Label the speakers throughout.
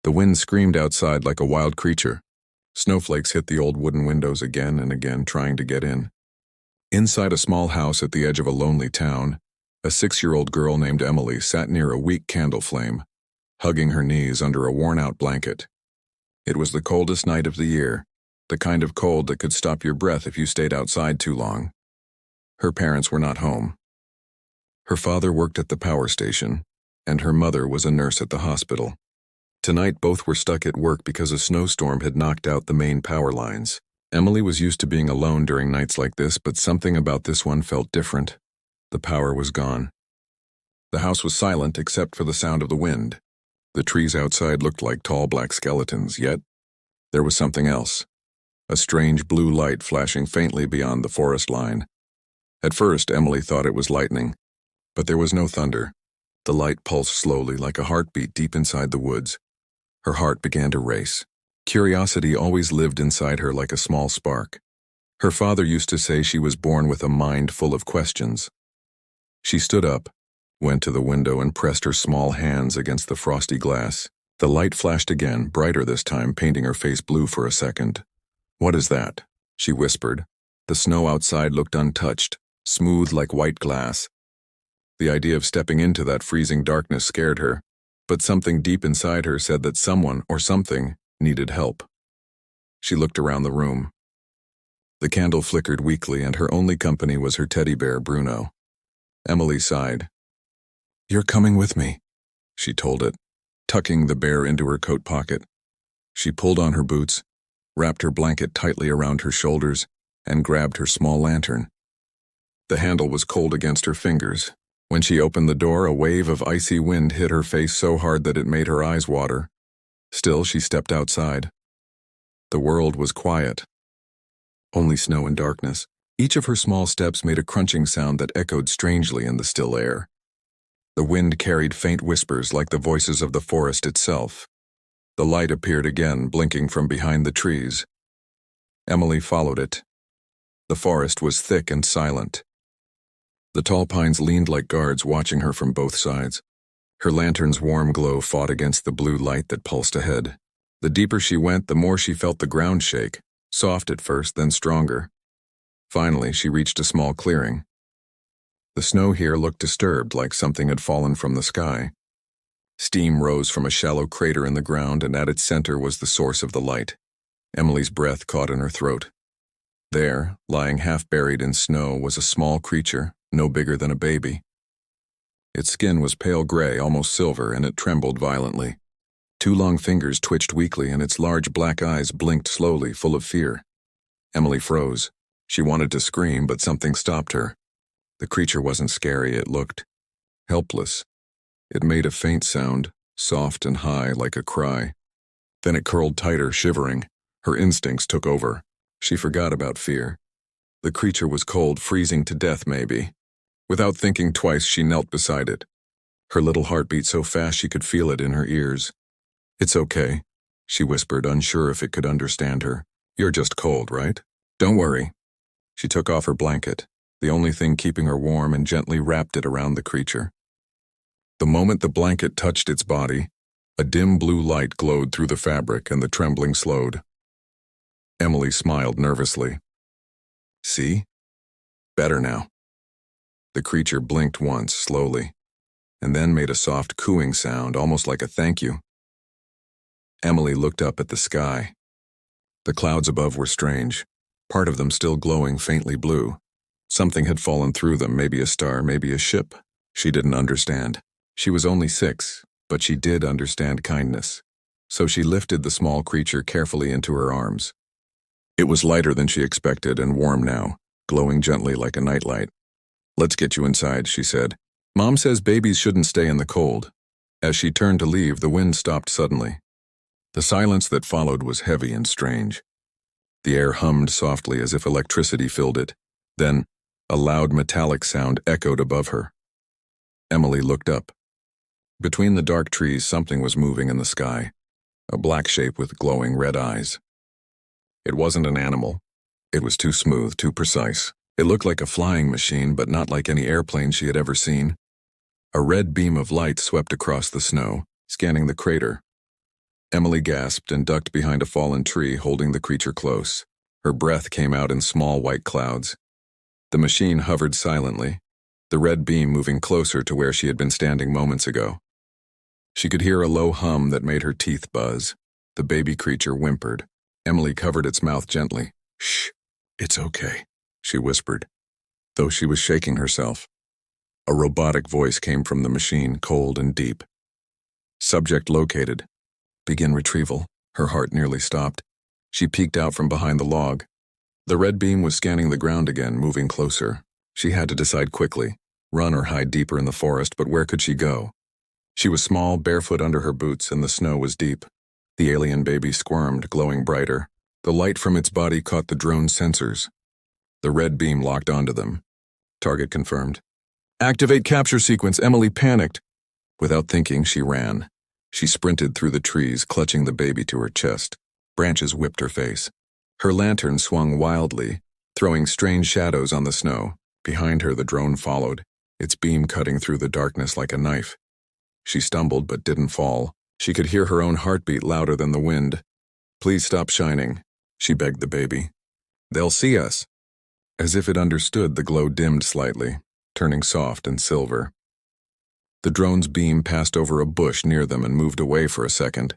Speaker 1: The wind screamed outside like a wild creature. Snowflakes hit the old wooden windows again and again, trying to get in. Inside a small house at the edge of a lonely town, a 6-year-old girl named Emily sat near a weak candle flame, hugging her knees under a worn-out blanket. It was the coldest night of the year, the kind of cold that could stop your breath if you stayed outside too long. Her parents were not home. Her father worked at the power station, and her mother was a nurse at the hospital. Tonight both were stuck at work because a snowstorm had knocked out the main power lines. Emily was used to being alone during nights like this, but something about this one felt different. The power was gone. The house was silent except for the sound of the wind. The trees outside looked like tall black skeletons, yet there was something else. A strange blue light flashing faintly beyond the forest line. At first, Emily thought it was lightning, but there was no thunder. The light pulsed slowly like a heartbeat deep inside the woods. Her heart began to race. Curiosity always lived inside her like a small spark. Her father used to say she was born with a mind full of questions. She stood up, went to the window and pressed her small hands against the frosty glass. The light flashed again, brighter this time, painting her face blue for a second. "What is that?" she whispered. The snow outside looked untouched, smooth like white glass. The idea of stepping into that freezing darkness scared her, but something deep inside her said that someone or something needed help. She looked around the room. The candle flickered weakly, and her only company was her teddy bear, Bruno. Emily sighed. "You're coming with me," she told it, tucking the bear into her coat pocket. She pulled on her boots, wrapped her blanket tightly around her shoulders, and grabbed her small lantern. The handle was cold against her fingers. When she opened the door, a wave of icy wind hit her face so hard that it made her eyes water. Still, she stepped outside. The world was quiet. Only snow and darkness. Each of her small steps made a crunching sound that echoed strangely in the still air. The wind carried faint whispers like the voices of the forest itself. The light appeared again, blinking from behind the trees. Emily followed it. The forest was thick and silent. The tall pines leaned like guards, watching her from both sides. Her lantern's warm glow fought against the blue light that pulsed ahead. The deeper she went, the more she felt the ground shake, soft at first, then stronger. Finally, she reached a small clearing. The snow here looked disturbed, like something had fallen from the sky. Steam rose from a shallow crater in the ground, and at its center was the source of the light. Emily's breath caught in her throat. There, lying half buried in snow, was a small creature, no bigger than a baby. Its skin was pale gray, almost silver, and it trembled violently. 2 long fingers twitched weakly, and its large black eyes blinked slowly, full of fear. Emily froze. She wanted to scream, but something stopped her. The creature wasn't scary, it looked helpless. It made a faint sound, soft and high, like a cry. Then it curled tighter, shivering. Her instincts took over. She forgot about fear. The creature was cold, freezing to death, maybe. Without thinking twice, she knelt beside it. Her little heart beat so fast she could feel it in her ears. "It's okay," she whispered, unsure if it could understand her. "You're just cold, right? Don't worry." She took off her blanket, the only thing keeping her warm, and gently wrapped it around the creature. The moment the blanket touched its body, a dim blue light glowed through the fabric and the trembling slowed. Emily smiled nervously. "See? Better now." The creature blinked once, slowly, and then made a soft cooing sound, almost like a thank you. Emily looked up at the sky. The clouds above were strange, part of them still glowing faintly blue. Something had fallen through them, maybe a star, maybe a ship. She didn't understand. She was only 6, but she did understand kindness. So she lifted the small creature carefully into her arms. It was lighter than she expected and warm now, glowing gently like a nightlight. "Let's get you inside," she said. "Mom says babies shouldn't stay in the cold." As she turned to leave, the wind stopped suddenly. The silence that followed was heavy and strange. The air hummed softly as if electricity filled it. Then, a loud metallic sound echoed above her. Emily looked up. Between the dark trees, something was moving in the sky, a black shape with glowing red eyes. It wasn't an animal. It was too smooth, too precise. It looked like a flying machine, but not like any airplane she had ever seen. A red beam of light swept across the snow, scanning the crater. Emily gasped and ducked behind a fallen tree, holding the creature close. Her breath came out in small white clouds. The machine hovered silently, the red beam moving closer to where she had been standing moments ago. She could hear a low hum that made her teeth buzz. The baby creature whimpered. Emily covered its mouth gently. "Shh, it's okay," she whispered, though she was shaking herself. A robotic voice came from the machine, cold and deep. "Subject located. Begin retrieval." Her heart nearly stopped. She peeked out from behind the log. The red beam was scanning the ground again, moving closer. She had to decide quickly, run or hide deeper in the forest, but where could she go? She was small, barefoot under her boots, and the snow was deep. The alien baby squirmed, glowing brighter. The light from its body caught the drone's sensors. The red beam locked onto them. Target confirmed. "Activate capture sequence." Emily panicked. Without thinking, she ran. She sprinted through the trees, clutching the baby to her chest. Branches whipped her face. Her lantern swung wildly, throwing strange shadows on the snow. Behind her, the drone followed, its beam cutting through the darkness like a knife. She stumbled but didn't fall. She could hear her own heartbeat louder than the wind. "Please stop shining," she begged the baby. "They'll see us." As if it understood, the glow dimmed slightly, turning soft and silver. The drone's beam passed over a bush near them and moved away for a second.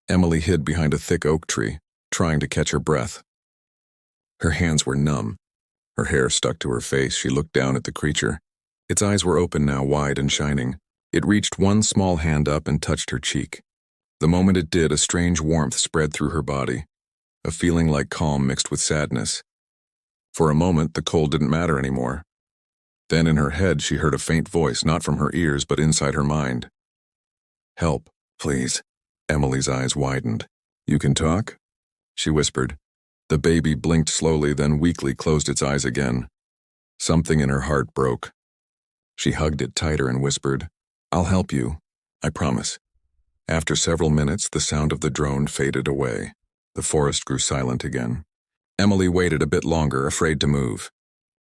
Speaker 1: Emily hid behind a thick oak tree, trying to catch her breath. Her hands were numb. Her hair stuck to her face. She looked down at the creature. Its eyes were open now, wide and shining. It reached one small hand up and touched her cheek. The moment it did, a strange warmth spread through her body, a feeling like calm mixed with sadness. For a moment, the cold didn't matter anymore. Then in her head, she heard a faint voice, not from her ears, but inside her mind. "Help, please." Emily's eyes widened. "You can talk?" she whispered. The baby blinked slowly, then weakly closed its eyes again. Something in her heart broke. She hugged it tighter and whispered, "I'll help you, I promise." After several minutes, the sound of the drone faded away. The forest grew silent again. Emily waited a bit longer, afraid to move.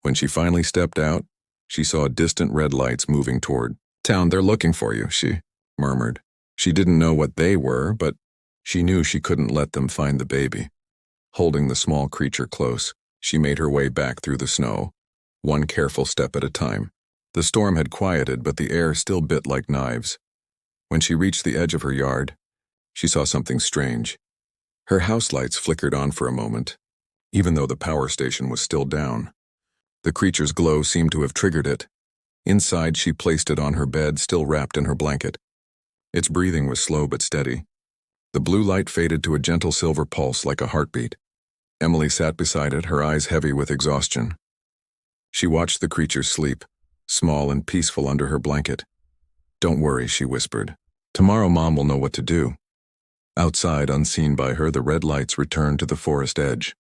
Speaker 1: When she finally stepped out, she saw distant red lights moving toward town. "They're looking for you," she murmured. She didn't know what they were, but she knew she couldn't let them find the baby. Holding the small creature close, she made her way back through the snow, one careful step at a time. The storm had quieted, but the air still bit like knives. When she reached the edge of her yard, she saw something strange. Her house lights flickered on for a moment, even though the power station was still down. The creature's glow seemed to have triggered it. Inside, she placed it on her bed, still wrapped in her blanket. Its breathing was slow but steady. The blue light faded to a gentle silver pulse like a heartbeat. Emily sat beside it, her eyes heavy with exhaustion. She watched the creature sleep, small and peaceful under her blanket. "Don't worry," she whispered. "Tomorrow Mom will know what to do." Outside, unseen by her, the red lights returned to the forest edge.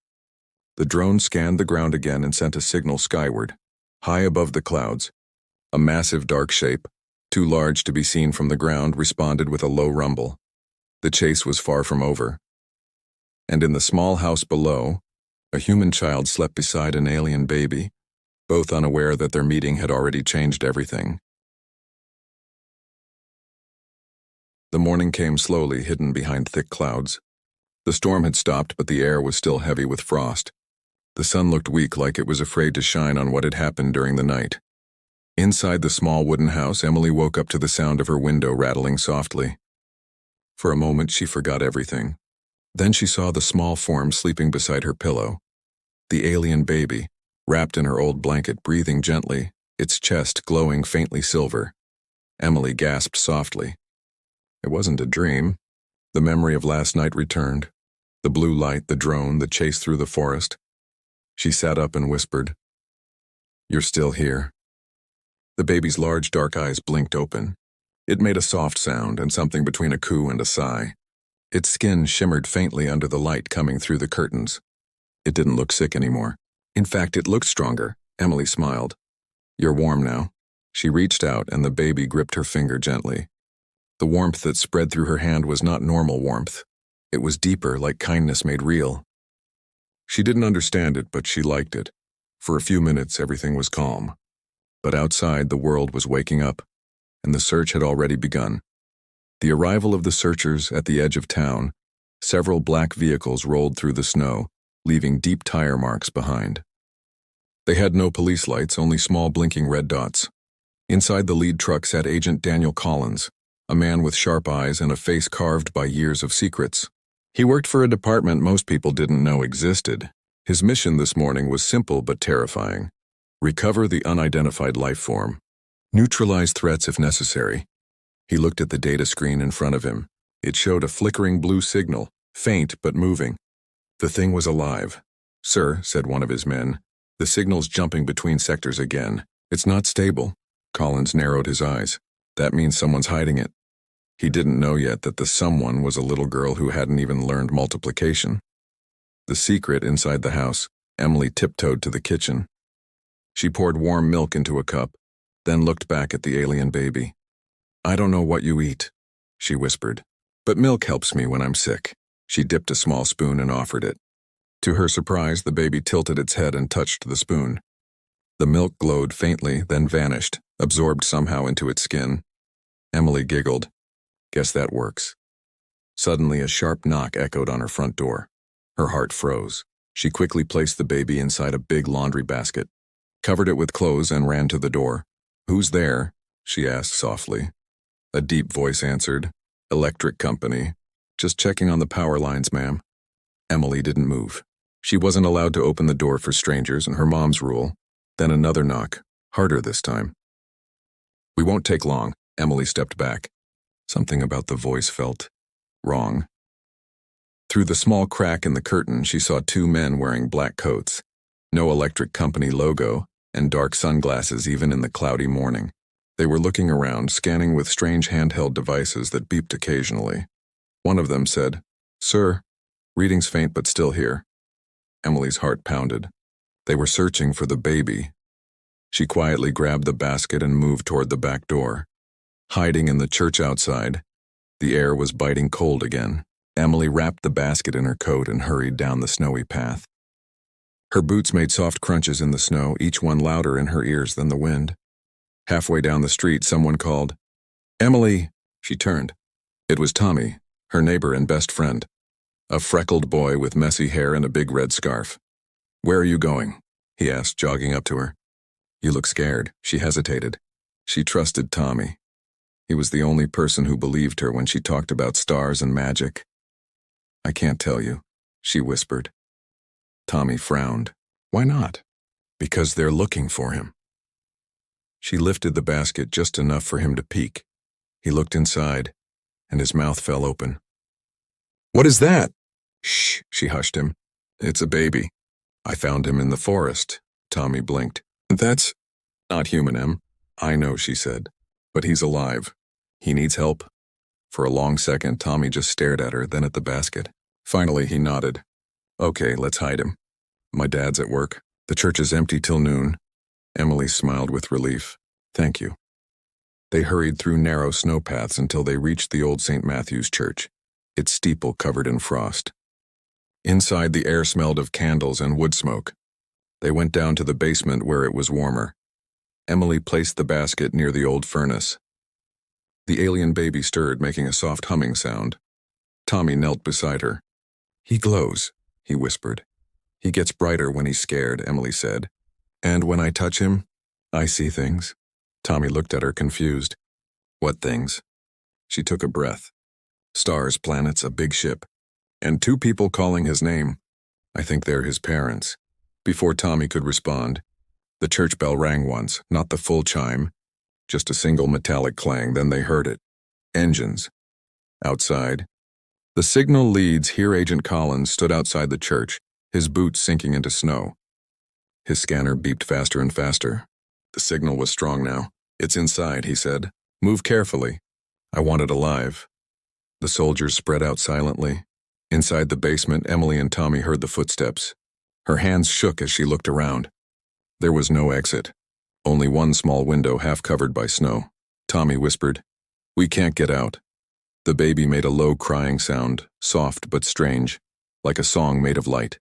Speaker 1: The drone scanned the ground again and sent a signal skyward, high above the clouds. A massive dark shape, too large to be seen from the ground, responded with a low rumble. The chase was far from over. And in the small house below, a human child slept beside an alien baby, both unaware that their meeting had already changed everything. The morning came slowly, hidden behind thick clouds. The storm had stopped, but the air was still heavy with frost. The sun looked weak, like it was afraid to shine on what had happened during the night. Inside the small wooden house, Emily woke up to the sound of her window rattling softly. For a moment, she forgot everything. Then she saw the small form sleeping beside her pillow. The alien baby, wrapped in her old blanket, breathing gently, its chest glowing faintly silver. Emily gasped softly. It wasn't a dream. The memory of last night returned. The blue light, the drone, the chase through the forest. She sat up and whispered, "You're still here." The baby's large dark eyes blinked open. It made a soft sound, and something between a coo and a sigh. Its skin shimmered faintly under the light coming through the curtains. It didn't look sick anymore. In fact, it looked stronger. Emily smiled. "You're warm now." She reached out, and the baby gripped her finger gently. The warmth that spread through her hand was not normal warmth. It was deeper, like kindness made real. She didn't understand it, but she liked it. For a few minutes, everything was calm. But outside, the world was waking up, and the search had already begun. The arrival of the searchers at the edge of town, several black vehicles rolled through the snow, leaving deep tire marks behind. They had no police lights, only small blinking red dots. Inside the lead truck sat Agent Daniel Collins, a man with sharp eyes and a face carved by years of secrets. He worked for a department most people didn't know existed. His mission this morning was simple but terrifying. Recover the unidentified life form. Neutralize threats if necessary. He looked at the data screen in front of him. It showed a flickering blue signal, faint but moving. The thing was alive. "Sir," said one of his men, "the signal's jumping between sectors again. It's not stable." Collins narrowed his eyes. That means someone's hiding it. He didn't know yet that the someone was a little girl who hadn't even learned multiplication. The secret inside the house, Emily tiptoed to the kitchen. She poured warm milk into a cup, then looked back at the alien baby. "I don't know what you eat," she whispered, "but milk helps me when I'm sick." She dipped a small spoon and offered it. To her surprise, the baby tilted its head and touched the spoon. The milk glowed faintly, then vanished, absorbed somehow into its skin. Emily giggled. "Guess that works." Suddenly, a sharp knock echoed on her front door. Her heart froze. She quickly placed the baby inside a big laundry basket, covered it with clothes, and ran to the door. "Who's there?" she asked softly. A deep voice answered. "Electric company. Just checking on the power lines, ma'am." Emily didn't move. She wasn't allowed to open the door for strangers, and her mom's rule. Then another knock, harder this time. "We won't take long." Emily stepped back. Something about the voice felt wrong. Through the small crack in the curtain, she saw two men wearing black coats, no electric company logo, and dark sunglasses even in the cloudy morning. They were looking around, scanning with strange handheld devices that beeped occasionally. One of them said, "Sir, reading's faint but still here." Emily's heart pounded. They were searching for the baby. She quietly grabbed the basket and moved toward the back door. Hiding in the church outside, the air was biting cold again. Emily wrapped the basket in her coat and hurried down the snowy path. Her boots made soft crunches in the snow, each one louder in her ears than the wind. Halfway down the street, someone called, "Emily!" She turned. It was Tommy, her neighbor and best friend, a freckled boy with messy hair and a big red scarf. "Where are you going?" he asked, jogging up to her. "You look scared." She hesitated. She trusted Tommy. He was the only person who believed her when she talked about stars and magic. "I can't tell you," she whispered. Tommy frowned. "Why not?" "Because they're looking for him." She lifted the basket just enough for him to peek. He looked inside, and his mouth fell open. "What is that?" "Shh," she hushed him. "It's a baby. I found him in the forest." Tommy blinked. "That's not human, Em." "I know," she said, "but he's alive. He needs help." For a long second, Tommy just stared at her, then at the basket. Finally, he nodded. "Okay, let's hide him. My dad's at work. The church is empty till noon." Emily smiled with relief. "Thank you." They hurried through narrow snow paths until they reached the old St. Matthew's church, its steeple covered in frost. Inside, the air smelled of candles and wood smoke. They went down to the basement where it was warmer. Emily placed the basket near the old furnace. The alien baby stirred, making a soft humming sound. Tommy knelt beside her. "He glows," he whispered. "He gets brighter when he's scared," Emily said. "And when I touch him, I see things." Tommy looked at her, confused. "What things?" She took a breath. "Stars, planets, a big ship. And two people calling his name. I think they're his parents." Before Tommy could respond, the church bell rang once, not the full chime, just a single metallic clang, then they heard it. Engines. Outside. The signal leads, here Agent Collins stood outside the church, his boots sinking into snow. His scanner beeped faster and faster. The signal was strong now. "It's inside," he said. "Move carefully. I want it alive." The soldiers spread out silently. Inside the basement, Emily and Tommy heard the footsteps. Her hands shook as she looked around. There was no exit. Only one small window half covered by snow. Tommy whispered, "We can't get out." The baby made a low crying sound, soft but strange, like a song made of light.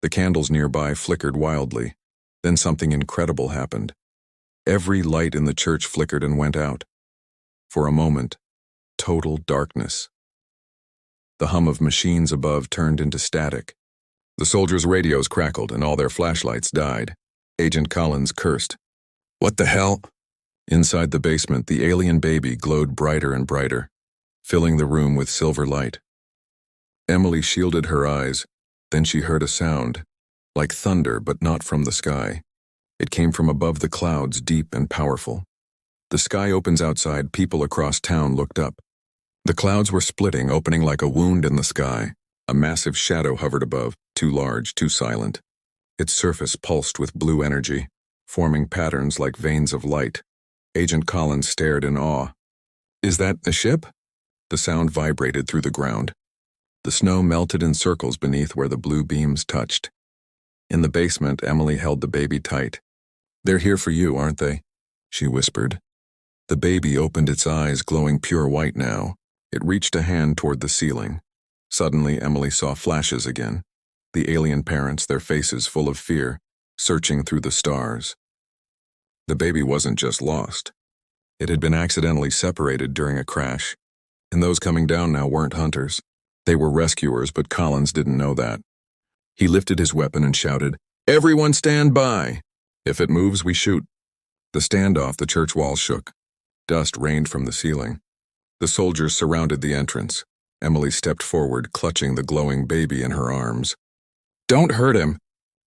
Speaker 1: The candles nearby flickered wildly. Then something incredible happened. Every light in the church flickered and went out. For a moment, total darkness. The hum of machines above turned into static. The soldiers' radios crackled and all their flashlights died. Agent Collins cursed. "What the hell?" Inside the basement, the alien baby glowed brighter and brighter, filling the room with silver light. Emily shielded her eyes. Then she heard a sound, like thunder but not from the sky. It came from above the clouds, deep and powerful. The sky opens outside. People across town looked up. The clouds were splitting, opening like a wound in the sky. A massive shadow hovered above, too large, too silent. Its surface pulsed with blue energy, forming patterns like veins of light. Agent Collins stared in awe. "Is that a ship?" The sound vibrated through the ground. The snow melted in circles beneath where the blue beams touched. In the basement, Emily held the baby tight. "They're here for you, aren't they?" she whispered. The baby opened its eyes, glowing pure white now. It reached a hand toward the ceiling. Suddenly, Emily saw flashes again. The alien parents, their faces full of fear, searching through the stars. The baby wasn't just lost. It had been accidentally separated during a crash, and those coming down now weren't hunters. They were rescuers, but Collins didn't know that. He lifted his weapon and shouted, "Everyone stand by! If it moves, we shoot." The standoff, the church walls shook. Dust rained from the ceiling. The soldiers surrounded the entrance. Emily stepped forward, clutching the glowing baby in her arms. "Don't hurt him,"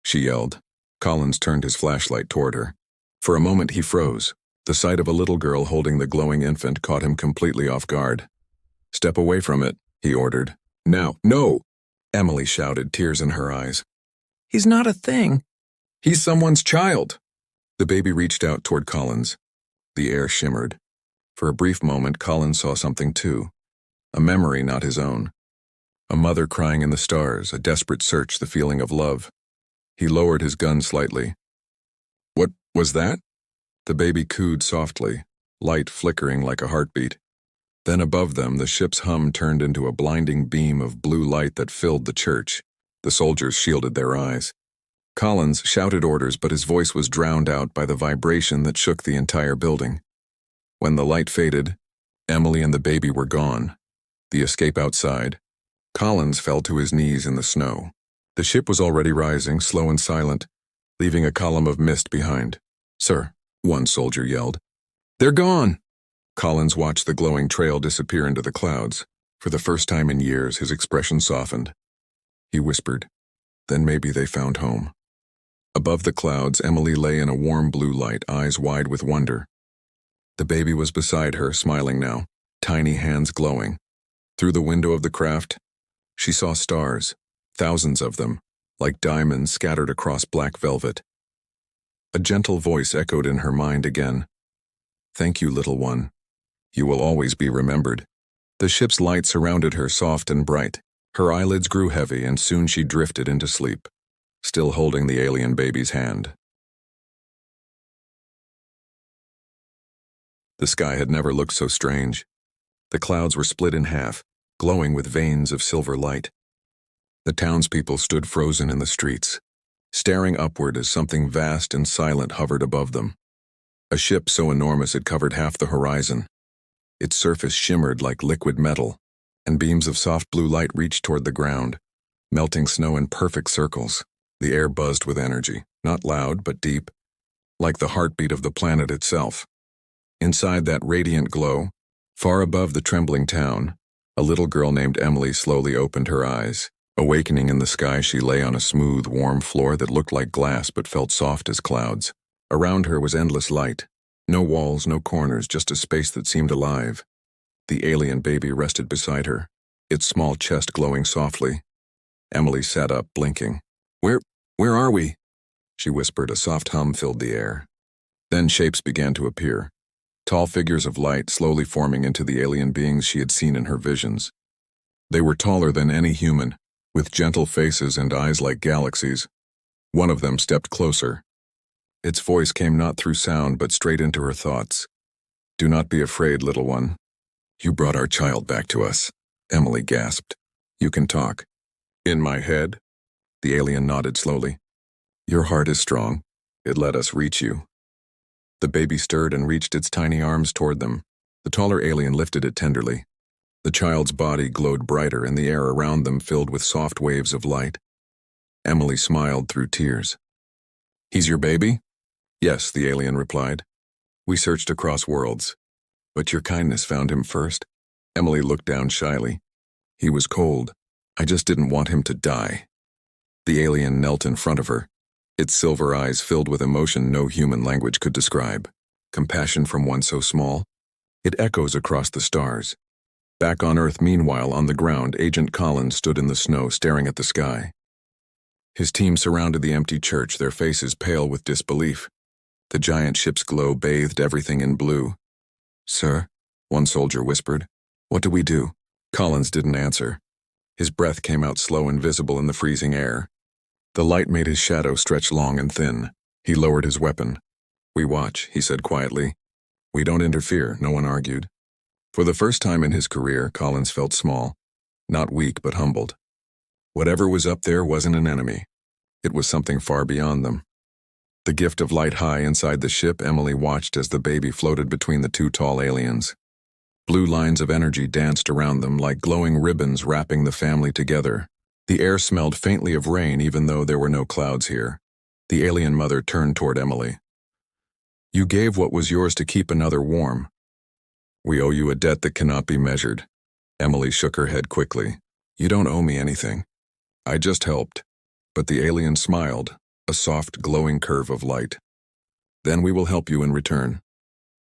Speaker 1: she yelled. Collins turned his flashlight toward her. For a moment he froze. The sight of a little girl holding the glowing infant caught him completely off guard. "Step away from it," he ordered. "Now, no!" Emily shouted, tears in her eyes. "He's not a thing. He's someone's child." The baby reached out toward Collins. The air shimmered. For a brief moment, Collins saw something too. A memory not his own. A mother crying in the stars, a desperate search, the feeling of love. He lowered his gun slightly. "What was that?" The baby cooed softly, light flickering like a heartbeat. Then above them, the ship's hum turned into a blinding beam of blue light that filled the church. The soldiers shielded their eyes. Collins shouted orders, but his voice was drowned out by the vibration that shook the entire building. When the light faded, Emily and the baby were gone. The escape outside. Collins fell to his knees in the snow. The ship was already rising, slow and silent, leaving a column of mist behind. "Sir," one soldier yelled. "They're gone!" Collins watched the glowing trail disappear into the clouds. For the first time in years, his expression softened. He whispered, "Then maybe they found home." Above the clouds, Emily lay in a warm blue light, eyes wide with wonder. The baby was beside her, smiling now, tiny hands glowing. Through the window of the craft, she saw stars, thousands of them, like diamonds scattered across black velvet. A gentle voice echoed in her mind again. "Thank you, little one. You will always be remembered." The ship's light surrounded her, soft and bright. Her eyelids grew heavy, and soon she drifted into sleep, still holding the alien baby's hand. The sky had never looked so strange. The clouds were split in half, glowing with veins of silver light. The townspeople stood frozen in the streets, staring upward as something vast and silent hovered above them. A ship so enormous it covered half the horizon. Its surface shimmered like liquid metal, and beams of soft blue light reached toward the ground, melting snow in perfect circles. The air buzzed with energy, not loud but deep, like the heartbeat of the planet itself. Inside that radiant glow, far above the trembling town, a little girl named Emily slowly opened her eyes. Awakening in the sky, she lay on a smooth, warm floor that looked like glass but felt soft as clouds. Around her was endless light. No walls, no corners, just a space that seemed alive. The alien baby rested beside her, its small chest glowing softly. Emily sat up, blinking. Where are we?" she whispered. A soft hum filled the air. Then shapes began to appear. Tall figures of light slowly forming into the alien beings she had seen in her visions. They were taller than any human, with gentle faces and eyes like galaxies. One of them stepped closer. Its voice came not through sound but straight into her thoughts. "Do not be afraid, little one. You brought our child back to us," Emily gasped. "You can talk." "In my head?" The alien nodded slowly. "Your heart is strong. It let us reach you." The baby stirred and reached its tiny arms toward them. The taller alien lifted it tenderly. The child's body glowed brighter and the air around them filled with soft waves of light. Emily smiled through tears. "He's your baby?" "Yes," the alien replied. "We searched across worlds. But your kindness found him first." Emily looked down shyly. "He was cold. I just didn't want him to die." The alien knelt in front of her, its silver eyes filled with emotion no human language could describe. Compassion from one so small. It echoes across the stars. Back on Earth, meanwhile, on the ground, Agent Collins stood in the snow staring at the sky. His team surrounded the empty church, their faces pale with disbelief. The giant ship's glow bathed everything in blue. "Sir," one soldier whispered. "What do we do?" Collins didn't answer. His breath came out slow and visible in the freezing air. The light made his shadow stretch long and thin. He lowered his weapon. "We watch," he said quietly. "We don't interfere," no one argued. For the first time in his career, Collins felt small. Not weak, but humbled. Whatever was up there wasn't an enemy. It was something far beyond them. The gift of light high inside the ship, Emily watched as the baby floated between the two tall aliens. Blue lines of energy danced around them like glowing ribbons wrapping the family together. The air smelled faintly of rain even though there were no clouds here. The alien mother turned toward Emily. "You gave what was yours to keep another warm. We owe you a debt that cannot be measured." Emily shook her head quickly. "You don't owe me anything. I just helped." But the alien smiled, a soft, glowing curve of light. "Then we will help you in return."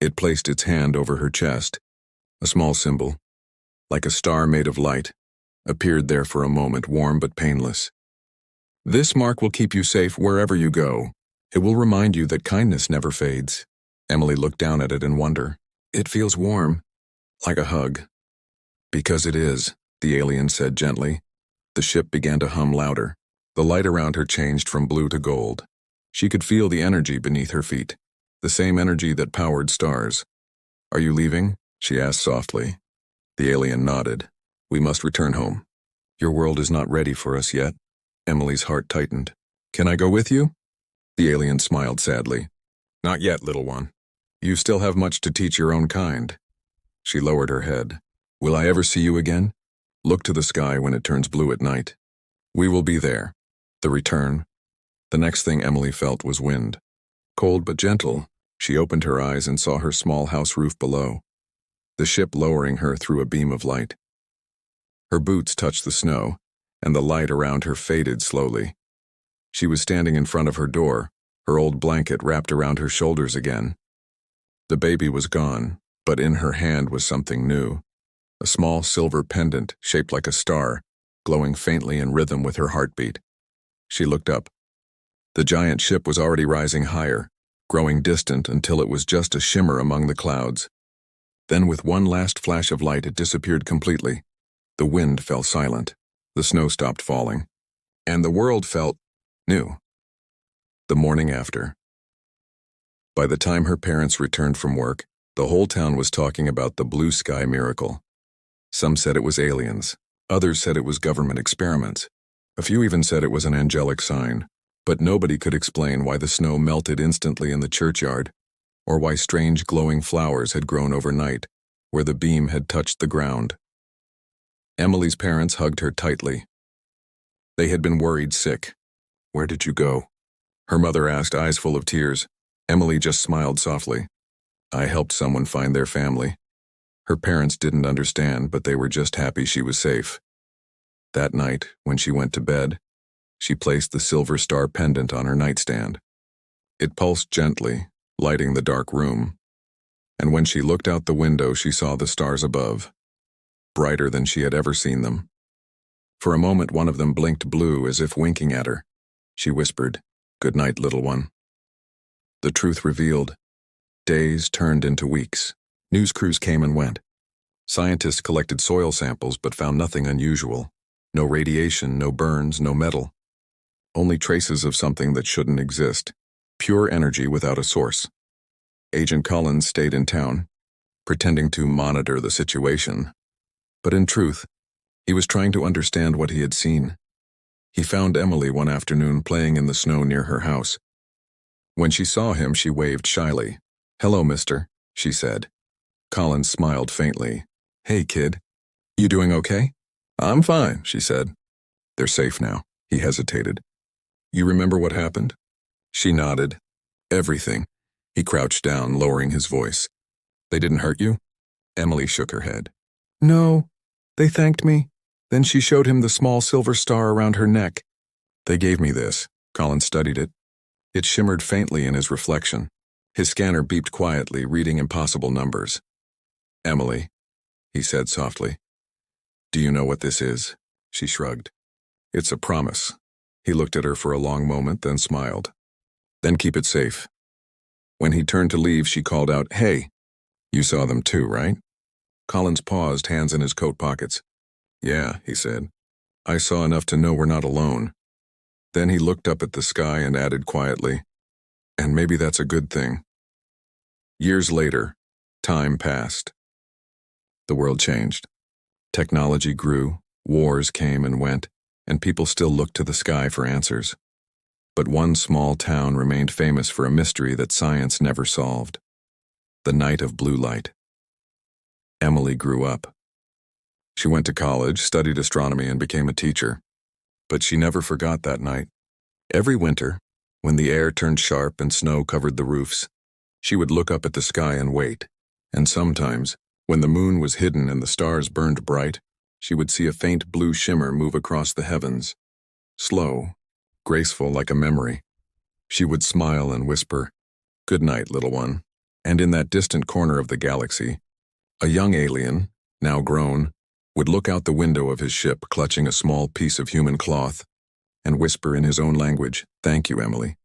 Speaker 1: It placed its hand over her chest. A small symbol, like a star made of light, appeared there for a moment, warm but painless. "This mark will keep you safe wherever you go. It will remind you that kindness never fades." Emily looked down at it in wonder. "It feels warm, like a hug." "Because it is," the alien said gently. The ship began to hum louder. The light around her changed from blue to gold. She could feel the energy beneath her feet, the same energy that powered stars. "Are you leaving?" she asked softly. The alien nodded. "We must return home." "Your world is not ready for us yet." Emily's heart tightened. "Can I go with you?" The alien smiled sadly. "Not yet, little one. You still have much to teach your own kind." She lowered her head. "Will I ever see you again? Look to the sky when it turns blue at night. We will be there." The return. The next thing Emily felt was wind. Cold but gentle, she opened her eyes and saw her small house roof below, the ship lowering her through a beam of light. Her boots touched the snow, and the light around her faded slowly. She was standing in front of her door, her old blanket wrapped around her shoulders again. The baby was gone, but in her hand was something new. A small silver pendant shaped like a star, glowing faintly in rhythm with her heartbeat. She looked up. The giant ship was already rising higher, growing distant until it was just a shimmer among the clouds. Then with one last flash of light it disappeared completely. The wind fell silent. The snow stopped falling. And the world felt new. The morning after. By the time her parents returned from work, the whole town was talking about the blue sky miracle. Some said it was aliens. Others said it was government experiments. A few even said it was an angelic sign. But nobody could explain why the snow melted instantly in the churchyard, or why strange glowing flowers had grown overnight, where the beam had touched the ground. Emily's parents hugged her tightly. They had been worried sick. "Where did you go?" her mother asked, eyes full of tears. Emily just smiled softly. "I helped someone find their family." Her parents didn't understand, but they were just happy she was safe. That night, when she went to bed, she placed the silver star pendant on her nightstand. It pulsed gently, lighting the dark room. And when she looked out the window, she saw the stars above, brighter than she had ever seen them. For a moment, one of them blinked blue as if winking at her. She whispered, "Good night, little one." The truth revealed. Days turned into weeks. News crews came and went. Scientists collected soil samples but found nothing unusual. No radiation, no burns, no metal. Only traces of something that shouldn't exist. Pure energy without a source. Agent Collins stayed in town, pretending to monitor the situation. But in truth, he was trying to understand what he had seen. He found Emily one afternoon playing in the snow near her house. When she saw him, she waved shyly. "Hello, mister," she said. Collins smiled faintly. "Hey, kid." You doing okay? I'm fine, she said. They're safe now. He hesitated. You remember what happened? She nodded. Everything. He crouched down, lowering his voice. They didn't hurt you? Emily shook her head. No. They thanked me. Then she showed him the small silver star around her neck. They gave me this. Colin studied it. It shimmered faintly in his reflection. His scanner beeped quietly, reading impossible numbers. Emily, he said softly. Do you know what this is? She shrugged. It's a promise. He looked at her for a long moment, then smiled. Then keep it safe. When he turned to leave, she called out, Hey! You saw them too, right? Collins paused, hands in his coat pockets. Yeah, he said. I saw enough to know we're not alone. Then he looked up at the sky and added quietly, and maybe that's a good thing. Years later, time passed. The world changed. Technology grew, wars came and went, and people still looked to the sky for answers. But one small town remained famous for a mystery that science never solved. The night of blue light. Emily grew up. She went to college, studied astronomy, and became a teacher. But she never forgot that night. Every winter, when the air turned sharp and snow covered the roofs, she would look up at the sky and wait. And sometimes, when the moon was hidden and the stars burned bright, she would see a faint blue shimmer move across the heavens. Slow, graceful like a memory. She would smile and whisper, Good night, little one. And in that distant corner of the galaxy, a young alien, now grown, would look out the window of his ship clutching a small piece of human cloth and whisper in his own language, Thank you, Emily.